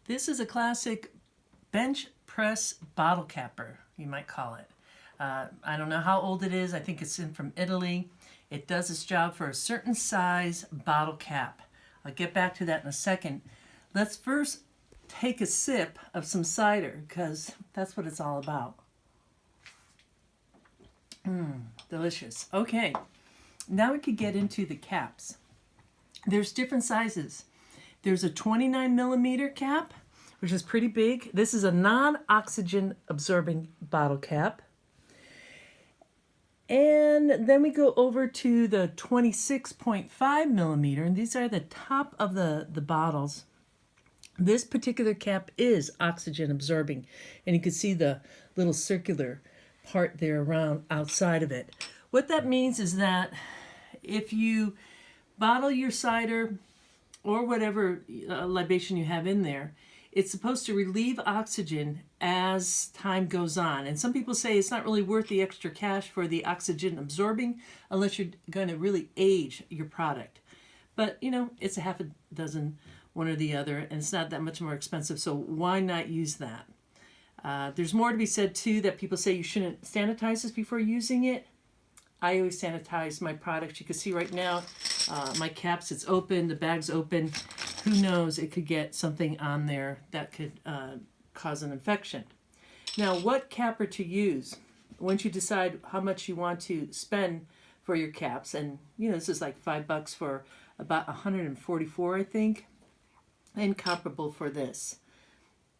This is a classic bench press bottle capper, you might call it. I don't know how old it is. I think it's from Italy. It does its job for a certain size bottle cap. I'll get back to that in a second. Let's first take a sip of some cider, because that's what it's all about. Delicious. Okay, now we could get into the caps. There's different sizes. There's a 29 millimeter cap, which is pretty big. This is a non-oxygen absorbing bottle cap. And then we go over to the 26.5 millimeter, and these are the top of the bottles. This particular cap is oxygen absorbing, and you can see the little circular part there around outside of it. What that means is that if you bottle your cider or whatever libation you have in there, it's supposed to relieve oxygen as time goes on. And some people say it's not really worth the extra cash for the oxygen absorbing unless you're going to really age your product. But, you know, it's a half a dozen, one or the other, and it's not that much more expensive, so why not use that? There's more to be said, too, that people say you shouldn't sanitize this before using it. I always sanitize my products. You can see right now, my caps, it's open, the bag's open. Who knows, it could get something on there that could cause an infection. Now, what capper to use? Once you decide how much you want to spend for your caps, and you know, this is like $5 for about 144, I think, and comparable for this.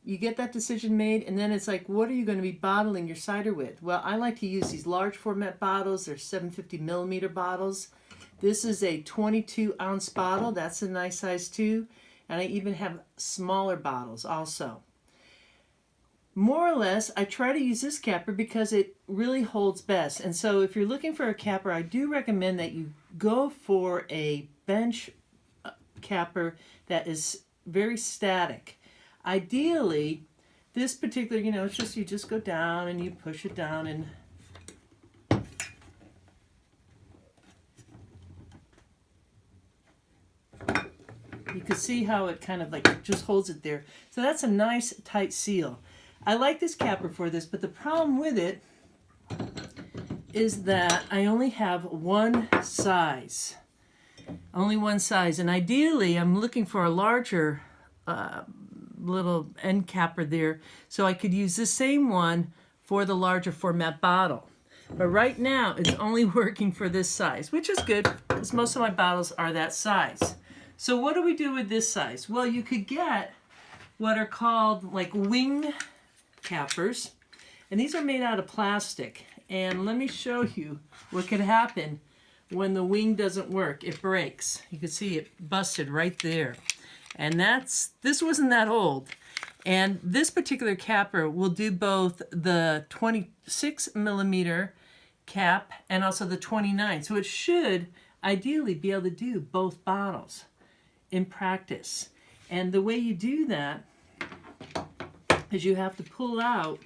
You get that decision made, and then it's like, what are you going to be bottling your cider with? Well, I like to use these large format bottles. They're 750 millimeter bottles. This is a 22 ounce bottle. That's a nice size too. And I even have smaller bottles also. More or less, I try to use this capper because it really holds best. And so if you're looking for a capper, I do recommend that you go for a bench capper that is very static. Ideally, this particular, you know, it's just, you just go down and you push it down, and you can see how it kind of like just holds it there. So that's a nice tight seal. I like this capper for this, but the problem with it is that I only have one size. Only one size. And ideally, I'm looking for a larger little end capper there, so I could use the same one for the larger format bottle. But right now, it's only working for this size, which is good because most of my bottles are that size. So what do we do with this size? Well, you could get what are called like wing cappers, and these are made out of plastic. And let me show you what could happen when the wing doesn't work. It breaks. You can see it busted right there. And this wasn't that old. And this particular capper will do both the 26 millimeter cap and also the 29. So it should ideally be able to do both bottles in practice. And the way you do that is you have to pull out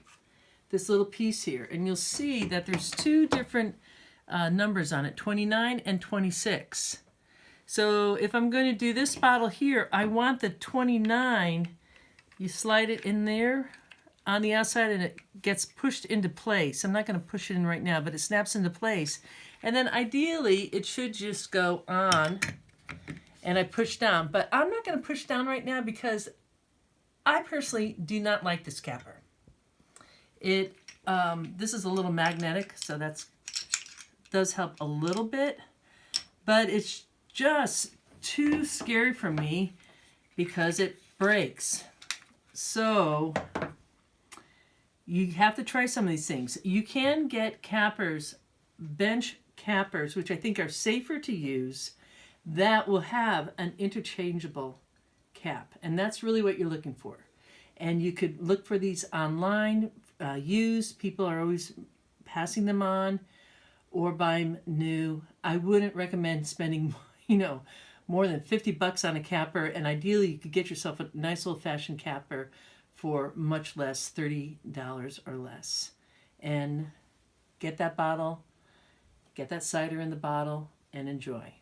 this little piece here. And you'll see that there's two different numbers on it, 29 and 26. So if I'm going to do this bottle here, I want the 29, you slide it in there on the outside and it gets pushed into place. I'm not going to push it in right now, but it snaps into place. And then ideally, it should just go on and I push down. But I'm not going to push down right now because I personally do not like this capper. This is a little magnetic, so that does help a little bit, but it's just too scary for me because it breaks. So you have to try some of these things. You can get cappers, bench cappers, which I think are safer to use, that will have an interchangeable cap. And that's really what you're looking for. And you could look for these online, used. People are always passing them on, or buy them new. I wouldn't recommend spending, you know, more than $50 on a capper, and ideally you could get yourself a nice old-fashioned capper for much less, $30 or less. And get that bottle, get that cider in the bottle, and enjoy.